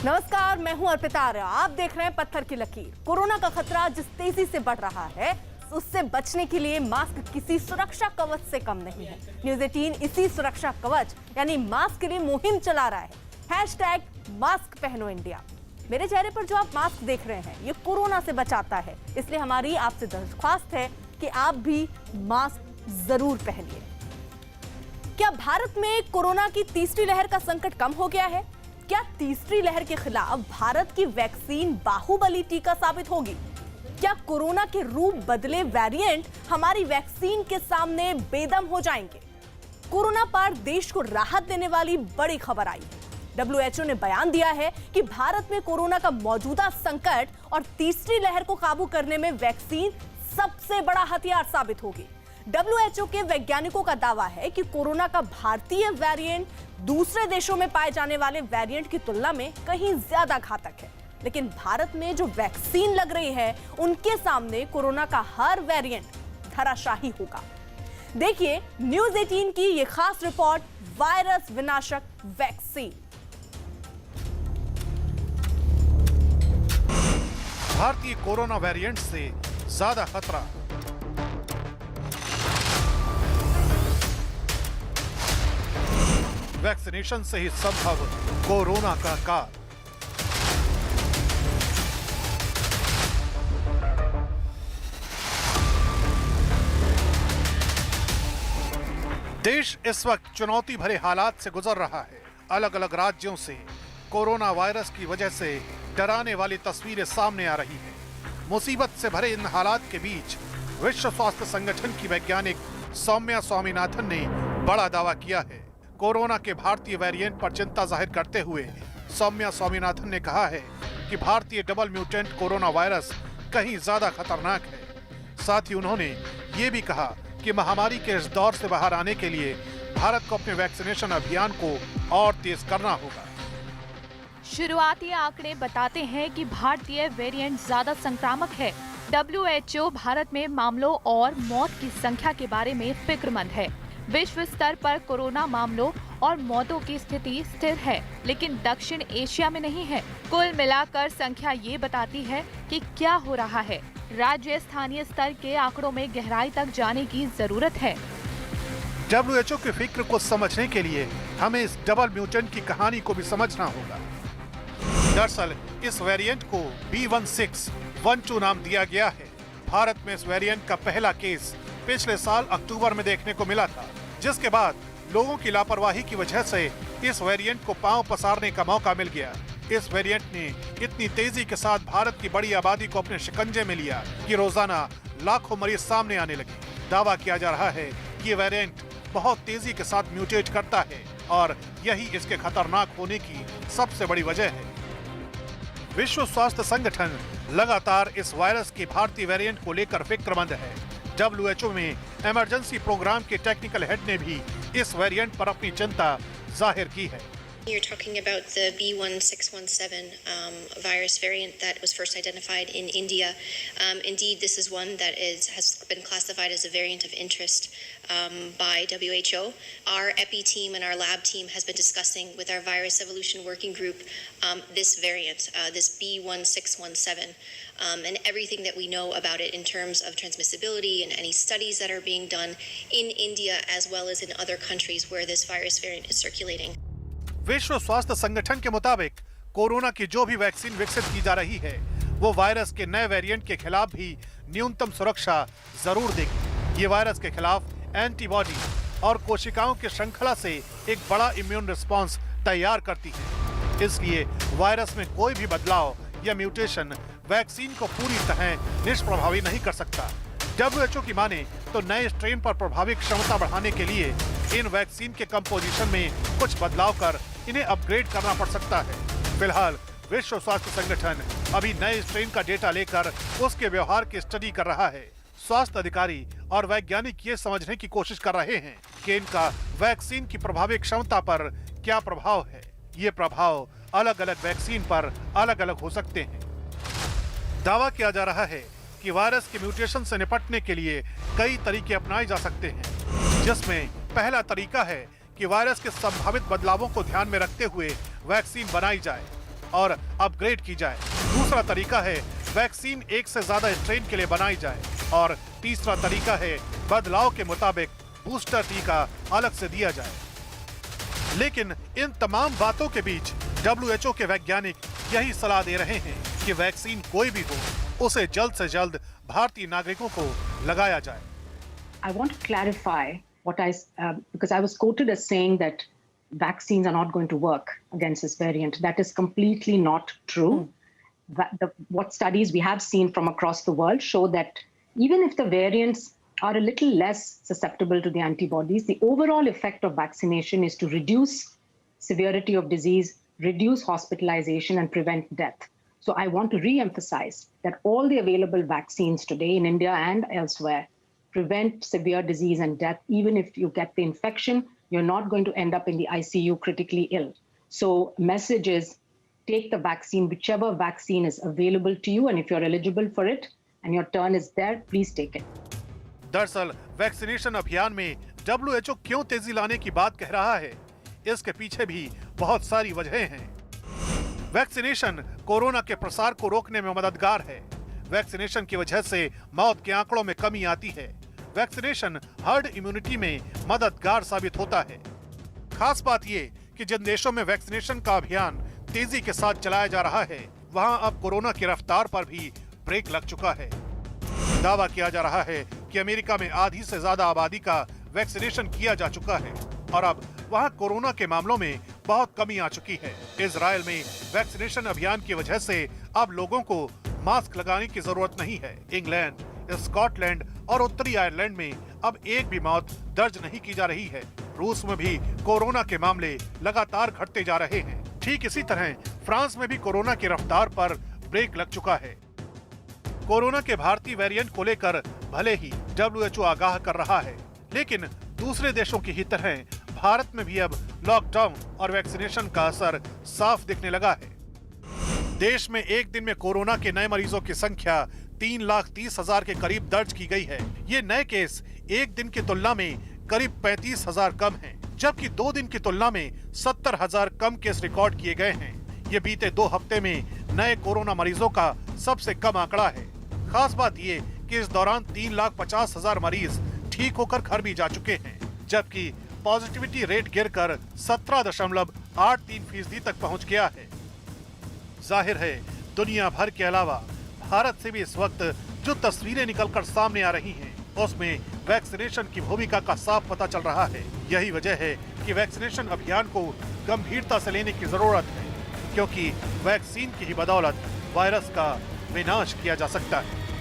नमस्कार, मैं हूं अर्पिता आर्या। आप देख रहे हैं पत्थर की लकीर। कोरोना का खतरा जिस तेजी से बढ़ रहा है, उससे बचने के लिए मास्क किसी सुरक्षा कवच से कम नहीं है। न्यूज़ 18 इसी सुरक्षा कवच यानी मास्क के लिए मुहिम चला रहा है। #मास्क पहनो इंडिया। मेरे चेहरे पर जो आप मास्क देख रहे हैं, ये कोरोना से बचाता है। इसलिए हमारी आपसे दरख्वास्त है कि आप भी मास्क जरूर पहनिए। क्या भारत में कोरोना की तीसरी लहर का संकट कम हो गया है? क्या तीसरी लहर के खिलाफ भारत की वैक्सीन बाहुबली टीका साबित होगी? क्या कोरोना के रूप बदले वेरिएंट हमारी वैक्सीन के सामने बेदम हो जाएंगे? कोरोना पर देश को राहत देने वाली बड़ी खबर आई है। WHO ने बयान दिया है कि भारत में कोरोना का मौजूदा संकट और तीसरी लहर को काबू करने में वैक्सीन सबसे बड़ा हथियार साबित होगी। WHO के वैज्ञानिकों का दावा है कि कोरोना का भारतीय वेरिएंट दूसरे देशों में पाए जाने वाले वेरिएंट की तुलना में कहीं ज्यादा घातक है। लेकिन भारत में जो वैक्सीन लग रही है, उनके सामने कोरोना का हर वेरिएंट धराशाही होगा। देखिए न्यूज़ 18 की ये खास रिपोर्ट, वायरस विनाशक वैक्सीन। भारतीय कोरोना वेरिएंट से ज्यादा खतरा। वैक्सीनेशन से ही संभव कोरोना का काल। देश इस वक्त चुनौती भरे हालात से गुजर रहा है। अलग अलग राज्यों से कोरोना वायरस की वजह से डराने वाली तस्वीरें सामने आ रही हैं। मुसीबत से भरे इन हालात के बीच विश्व स्वास्थ्य संगठन की वैज्ञानिक सौम्या स्वामीनाथन ने बड़ा दावा किया है। कोरोना के भारतीय वेरिएंट पर चिंता जाहिर करते हुए सौम्या स्वामीनाथन ने कहा है कि भारतीय डबल म्यूटेंट कोरोना वायरस कहीं ज्यादा खतरनाक है। साथ ही उन्होंने ये भी कहा कि महामारी के इस दौर से बाहर आने के लिए भारत को अपने वैक्सीनेशन अभियान को और तेज करना होगा। शुरुआती आंकड़े बताते हैं कि भारतीय वेरिएंट ज्यादा संक्रामक है। WHO भारत में मामलों और मौत की संख्या के बारे में फिक्रमंद है। विश्व स्तर पर कोरोना मामलों और मौतों की स्थिति स्थिर है, लेकिन दक्षिण एशिया में नहीं है। कुल मिलाकर संख्या ये बताती है कि क्या हो रहा है। राज्य स्थानीय स्तर के आंकड़ों में गहराई तक जाने की जरूरत है। WHO की फिक्र को समझने के लिए हमें इस डबल म्यूटेंट की कहानी को भी समझना होगा। दरअसल इस वेरिएंट को B1612 नाम दिया गया है। भारत में इस वेरिएंट का पहला केस पिछले साल अक्टूबर में देखने को मिला था, जिसके बाद लोगों की लापरवाही की वजह से इस वेरिएंट को पांव पसारने का मौका मिल गया। इस वेरिएंट ने इतनी तेजी के साथ भारत की बड़ी आबादी को अपने शिकंजे में लिया कि रोजाना लाखों मरीज सामने आने लगे। दावा किया जा रहा है कि ये वेरिएंट बहुत तेजी के साथ म्यूटेट करता है और यही इसके खतरनाक होने की सबसे बड़ी वजह है। विश्व स्वास्थ्य संगठन लगातार इस वायरस के भारतीय वेरिएंट को लेकर फिक्रमंद है। WHO में इमरजेंसी प्रोग्राम के टेक्निकल हेड ने भी इस वेरिएंट पर अपनी चिंता जाहिर की है। You're talking about the B1617 virus variant that was first identified in India. Indeed, this is one that has been classified as a variant of interest by WHO. Our EPI team and our lab team has been discussing with our virus evolution working group this variant, this B1617, and everything that we know about it in terms of transmissibility and any studies that are being done in India as well as in other countries where this virus variant is circulating. विश्व स्वास्थ्य संगठन के मुताबिक corona की जो भी vaccine विकसित की जा रही है, वो वायरस के नए वेरिएंट के खिलाफ भी न्यूनतम सुरक्षा जरूर देगी। ये वायरस के खिलाफ एंटीबॉडी और कोशिकाओं की श्रृंखला से एक बड़ा इम्यून रिस्पांस तैयार करती है। इसलिए वायरस में कोई भी बदलाव या म्यूटेशन वैक्सीन को पूरी तरह निष्प्रभावी नहीं कर सकता। WHO की माने तो नए स्ट्रेन पर प्रभावी क्षमता बढ़ाने के लिए इन वैक्सीन के कंपोजिशन में कुछ बदलाव कर इन्हें अपग्रेड करना पड़ सकता है। फिलहाल विश्व स्वास्थ्य संगठन अभी नए स्ट्रेन का डेटा लेकर उसके व्यवहार की स्टडी कर रहा है। स्वास्थ्य अधिकारी और वैज्ञानिक ये समझने की कोशिश कर रहे हैं कि इनका वैक्सीन की प्रभावी क्षमता पर क्या प्रभाव है। ये प्रभाव अलग अलग वैक्सीन पर अलग अलग हो सकते हैं। दावा किया जा रहा है कि वायरस के म्यूटेशन से निपटने के लिए कई तरीके अपनाए जा सकते हैं, जिसमें पहला तरीका है कि वायरस के संभावित बदलावों को ध्यान में रखते हुए वैक्सीन बनाई जाए। और अपग्रेड की जाए। दूसरा तरीका है वैक्सीन एक से ज्यादा स्ट्रेन के लिए बनाई जाए और तीसरा तरीका है बदलाव के मुताबिक बूस्टर टीका अलग से दिया जाए। लेकिन इन तमाम बातों के बीच WHO के वैज्ञानिक यही सलाह दे रहे हैं कि वैक्सीन कोई भी हो उसे जल्द से जल्द भारतीय नागरिकों को लगाया जाए। I want to clarify what because I was quoted as saying that vaccines are not going to work against this variant. That is completely not true. What studies we have seen from across the world show that even if the variants are a little less susceptible to the antibodies, the overall effect of vaccination is to reduce severity of disease, reduce hospitalization, and prevent death. So I want to re-emphasize that all the available vaccines today in India and elsewhere prevent severe disease and death. Even if you get the infection, you're not going to end up in the ICU critically ill. So message is, take the vaccine, whichever vaccine is available to you, and if you're eligible for it and your turn is there, please take it. दरअसल vaccination अभियान में WHO क्यों तेजी लाने की बात कह रहा है, इसके पीछे भी बहुत सारी वजहें हैं। वैक्सीनेशन कोरोना के प्रसार को रोकने में मददगार है। वैक्सीनेशन की वजह से मौत के आंकड़ों में कमी आती है। वैक्सीनेशन हर्ड इम्यूनिटी में मददगार साबित होता है। खास बात ये कि जिन देशों में वैक्सीनेशन का अभियान तेजी के साथ चलाया जा रहा है, वहां अब कोरोना की रफ्तार पर भी ब्रेक लग चुका है। दावा किया जा रहा है कि अमेरिका में आधी से ज्यादा आबादी का वैक्सीनेशन किया जा चुका है और अब वहां कोरोना के मामलों में बहुत कमी आ चुकी है। इजराइल में वैक्सीनेशन अभियान की वजह से अब लोगों को मास्क लगाने की जरूरत नहीं है। इंग्लैंड, स्कॉटलैंड और उत्तरी आयरलैंड में अब एक भी मौत दर्ज नहीं की जा रही है। रूस में भी कोरोना के मामले लगातार घटते जा रहे हैं। ठीक इसी तरह फ्रांस में भी कोरोना की रफ्तार पर ब्रेक लग चुका है। कोरोना के भारतीय वेरिएंट को लेकर भले ही WHO आगाह कर रहा है, लेकिन दूसरे देशों की ही तरह भारत में भी अब लॉकडाउन और वैक्सीनेशन का असर साफ दिखने लगा है। देश में एक दिन में कोरोना के नए मरीजों की संख्या 3,30,000 के करीब दर्ज की गई है। ये नए केस एक दिन की तुलना में करीब 35,000 कम हैं, जबकि 2 दिन की तुलना में 70,000 कम केस रिकॉर्ड किए गए हैं। ये बीते 2 हफ्ते में नए कोरोना मरीजों का सबसे कम आंकड़ा है। खास बात ये कि इस दौरान 3,50,000 मरीज ठीक होकर घर भी जा चुके हैं, जबकि पॉजिटिविटी रेट गिरकर 17.83% तक पहुंच गया है। जाहिर है दुनिया भर के अलावा भारत से भी इस वक्त जो तस्वीरें निकलकर सामने आ रही हैं, उसमें वैक्सीनेशन की भूमिका का साफ पता चल रहा है। यही वजह है कि वैक्सीनेशन अभियान को गंभीरता से लेने की जरूरत है, क्योंकि वैक्सीन की ही बदौलत वायरस का विनाश किया जा सकता है।